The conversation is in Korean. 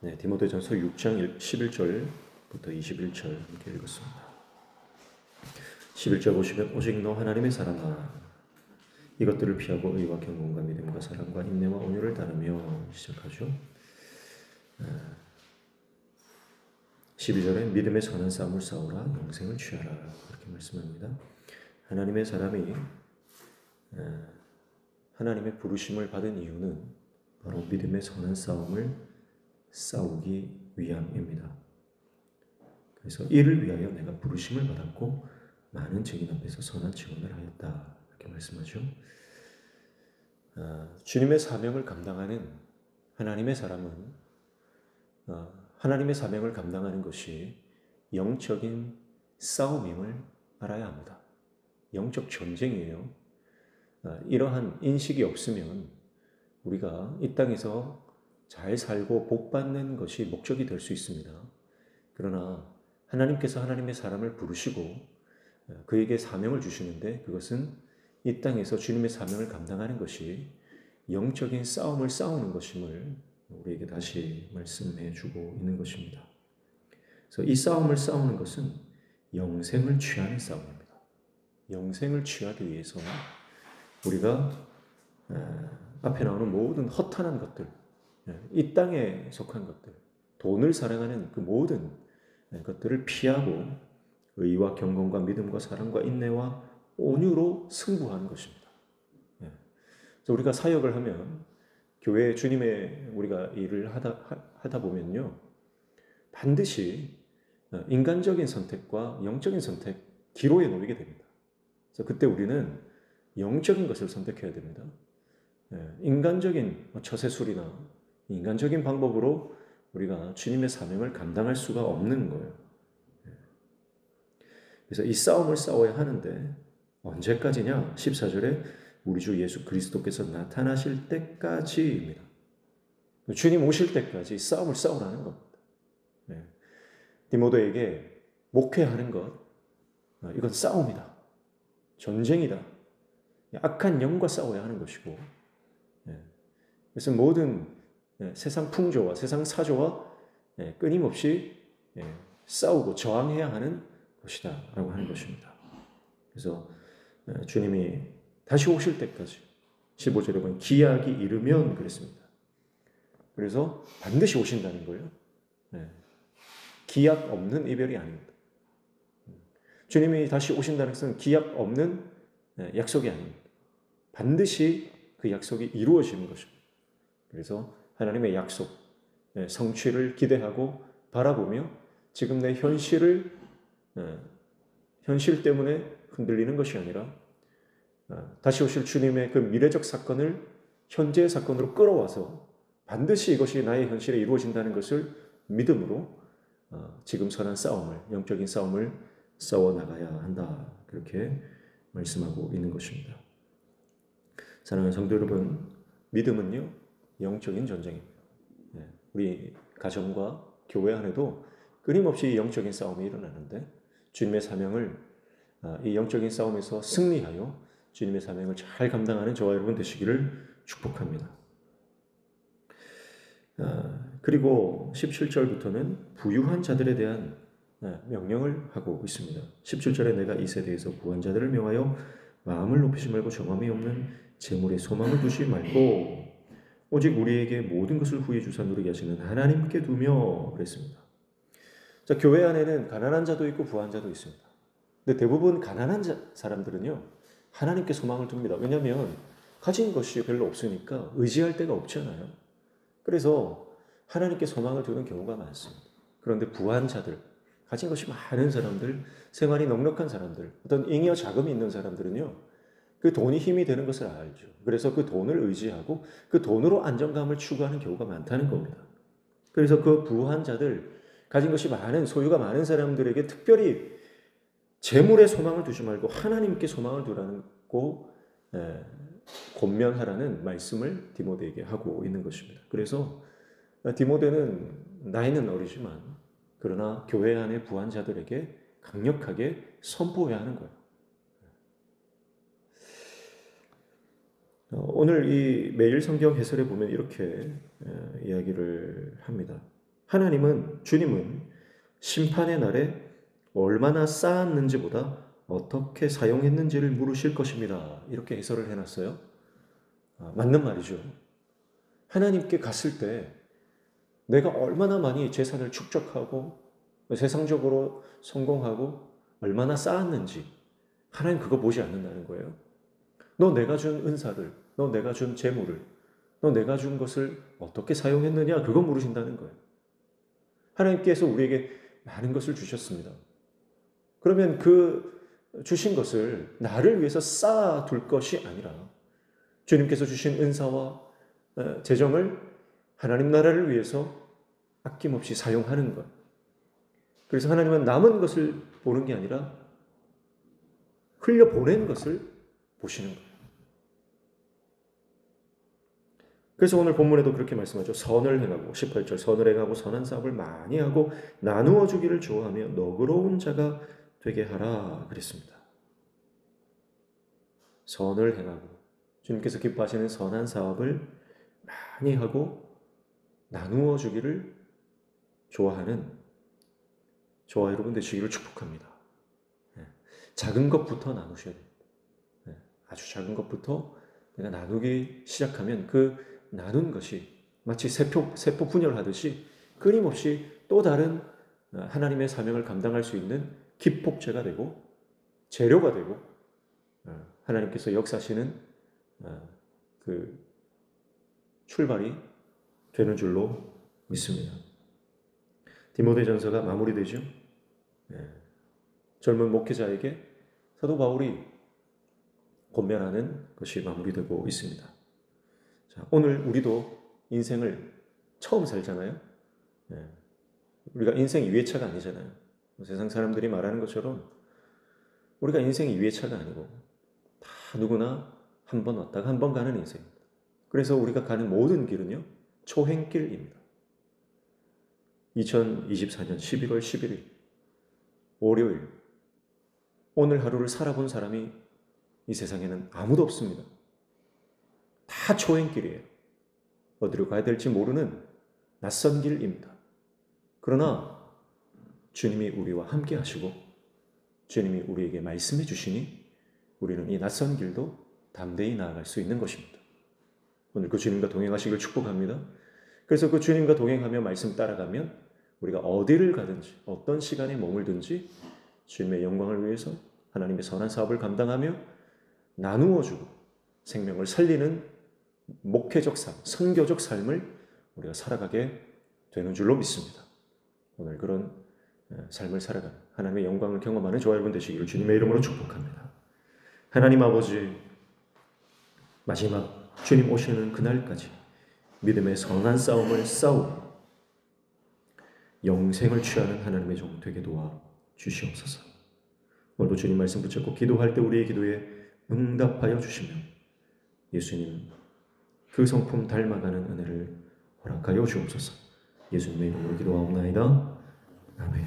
네, 디모데전서 6장 11절부터 21절 이렇게 읽었습니다. 11절 보시면 오직 너 하나님의 사랑아 이것들을 피하고 의와 경건과 믿음과 사랑과 인내와 온유를 따르며 시작하죠. 12절에 믿음의 선한 싸움을 싸우라 영생을 취하라 이렇게 말씀합니다. 하나님의 사람이 하나님의 부르심을 받은 이유는 바로 믿음의 선한 싸움을 싸우기 위함입니다. 그래서 이를 위하여 내가 부르심을 받았고 많은 증인 앞에서 선한 증언을 하였다 이렇게 말씀하죠. 주님의 사명을 감당하는 하나님의 사람은 하나님의 사명을 감당하는 것이 영적인 싸움임을 알아야 합니다. 영적 전쟁이에요. 이러한 인식이 없으면 우리가 이 땅에서 잘 살고 복 받는 것이 목적이 될 수 있습니다. 그러나 하나님께서 하나님의 사람을 부르시고 그에게 사명을 주시는데 그것은 이 땅에서 주님의 사명을 감당하는 것이 영적인 싸움을 싸우는 것임을 우리에게 다시 말씀해 주고 있는 것입니다. 그래서 이 싸움을 싸우는 것은 영생을 취하는 싸움입니다. 영생을 취하기 위해서 우리가 앞에 나오는 모든 허탄한 것들, 이 땅에 속한 것들, 돈을 사랑하는 그 모든 것들을 피하고 의와 경건과 믿음과 사랑과 인내와 온유로 승부하는 것입니다. 그래서 우리가 사역을 하면 교회 주님의 우리가 일을 하다 보면요 반드시 인간적인 선택과 영적인 선택 기로에 놓이게 됩니다. 그래서 그때 우리는 영적인 것을 선택해야 됩니다. 인간적인 처세술이나 인간적인 방법으로 우리가 주님의 사명을 감당할 수가 없는 거예요. 그래서 이 싸움을 싸워야 하는데 언제까지냐? 14절에 우리 주 예수 그리스도께서 나타나실 때까지입니다. 주님 오실 때까지 싸움을 싸우라는 겁니다. 디모데에게 목회하는 것, 이건 싸움이다. 전쟁이다. 악한 영과 싸워야 하는 것이고 그래서 모든 세상 풍조와 세상 사조와 끊임없이 싸우고 저항해야 하는 것이다 라고 하는 것입니다. 그래서 주님이 다시 오실 때까지 15절에 보면 기약이 이르면 그랬습니다. 그래서 반드시 오신다는 거예요. 기약 없는 이별이 아닙니다. 주님이 다시 오신다는 것은 기약 없는 약속이 아닙니다. 반드시 그 약속이 이루어지는 것입니다. 그래서 하나님의 약속, 성취를 기대하고 바라보며 지금 내 현실 때문에 흔들리는 것이 아니라 다시 오실 주님의 그 미래적 사건을 현재의 사건으로 끌어와서 반드시 이것이 나의 현실에 이루어진다는 것을 믿음으로 지금 선한 싸움을, 영적인 싸움을 싸워나가야 한다. 그렇게 말씀하고 있는 것입니다. 사랑하는 성도 여러분, 믿음은요 영적인 전쟁입니다. 우리 가정과 교회 안에도 끊임없이 영적인 싸움이 일어나는데 주님의 사명을 이 영적인 싸움에서 승리하여 주님의 사명을 잘 감당하는 저와 여러분 되시기를 축복합니다. 그리고 17절부터는 부유한 자들에 대한 명령을 하고 있습니다. 17절에 내가 이 세대에서 부한 자들을 명하여 마음을 높이지 말고 정함이 없는 재물에 소망을 두지 말고 오직 우리에게 모든 것을 후히 주사 누리게 하시는 하나님께 두며 그랬습니다. 자, 교회 안에는 가난한 자도 있고 부한 자도 있습니다. 근데 대부분 가난한 사람들은요 하나님께 소망을 둡니다. 왜냐하면 가진 것이 별로 없으니까 의지할 데가 없잖아요. 그래서 하나님께 소망을 두는 경우가 많습니다. 그런데 부한 자들, 가진 것이 많은 사람들, 생활이 넉넉한 사람들, 어떤 잉여 자금이 있는 사람들은요 그 돈이 힘이 되는 것을 알죠. 그래서 그 돈을 의지하고 그 돈으로 안정감을 추구하는 경우가 많다는 겁니다. 그래서 그 부한 자들, 가진 것이 많은, 소유가 많은 사람들에게 특별히 재물에 소망을 두지 말고 하나님께 소망을 두라고 권면하라는 말씀을 디모데에게 하고 있는 것입니다. 그래서 디모데는 나이는 어리지만 그러나 교회 안의 부한 자들에게 강력하게 선포해야 하는 거예요. 오늘 이 매일 성경 해설에 보면 이렇게 이야기를 합니다. 주님은 심판의 날에 얼마나 쌓았는지보다 어떻게 사용했는지를 물으실 것입니다. 이렇게 해설을 해놨어요. 맞는 말이죠. 하나님께 갔을 때 내가 얼마나 많이 재산을 축적하고 세상적으로 성공하고 얼마나 쌓았는지 하나님 그거 보지 않는다는 거예요. 너 내가 준 은사를, 너 내가 준 재물을, 너 내가 준 것을 어떻게 사용했느냐 그거 물으신다는 거예요. 하나님께서 우리에게 많은 것을 주셨습니다. 그러면 그 주신 것을 나를 위해서 쌓아둘 것이 아니라 주님께서 주신 은사와 재정을 하나님 나라를 위해서 아낌없이 사용하는 것. 그래서 하나님은 남은 것을 보는 게 아니라 흘려보낸 것을 보시는 거예요. 그래서 오늘 본문에도 그렇게 말씀하죠. 선을 행하고 18절 선을 행하고 선한 사업을 많이 하고 나누어 주기를 좋아하며 너그러운 자가 되게 하라 그랬습니다. 선을 행하고 주님께서 기뻐하시는 선한 사업을 많이 하고 나누어 주기를 좋아하는 저와 여러분 되시기를 축복합니다. 작은 것부터 나누셔야 됩니다. 아주 작은 것부터 내가 나누기 시작하면 그 나눈 것이 마치 세포 분열하듯이 끊임없이 또 다른 하나님의 사명을 감당할 수 있는 기폭제가 되고 재료가 되고 하나님께서 역사하시는 그 출발이 되는 줄로 믿습니다. 디모데전서가 마무리되죠. 젊은 목회자에게 사도 바울이 권면하는 것이 마무리되고 있습니다. 자, 오늘 우리도 인생을 처음 살잖아요. 우리가 인생 2회차가 아니잖아요. 세상 사람들이 말하는 것처럼 우리가 인생 2회차가 아니고 다 누구나 한 번 왔다가 한 번 가는 인생입니다. 그래서 우리가 가는 모든 길은요, 초행길입니다. 2024년 11월 11일 월요일 오늘 하루를 살아본 사람이 이 세상에는 아무도 없습니다. 다 초행길이에요. 어디로 가야 될지 모르는 낯선 길입니다. 그러나 주님이 우리와 함께 하시고 주님이 우리에게 말씀해 주시니 우리는 이 낯선 길도 담대히 나아갈 수 있는 것입니다. 오늘 그 주님과 동행하시길 축복합니다. 그래서 그 주님과 동행하며 말씀 따라가면 우리가 어디를 가든지 어떤 시간에 머물든지 주님의 영광을 위해서 하나님의 선한 사업을 감당하며 나누어주고 생명을 살리는 목회적 삶, 선교적 삶을 우리가 살아가게 되는 줄로 믿습니다. 오늘 그런 삶을 살아가는 하나님의 영광을 경험하는 저와 여러분 되시기를 주님의 이름으로 축복합니다. 하나님 아버지, 마지막 주님 오시는 그날까지 믿음의 선한 싸움을 싸우고 영생을 취하는 하나님의 종 되게 도와 주시옵소서. 오늘도 주님 말씀 붙잡고 기도할 때 우리의 기도에 응답하여 주시며 예수님 그 성품 닮아가는 은혜를 허락하여 주옵소서. 예수님의 이름으로 기도하옵나이다. 아멘.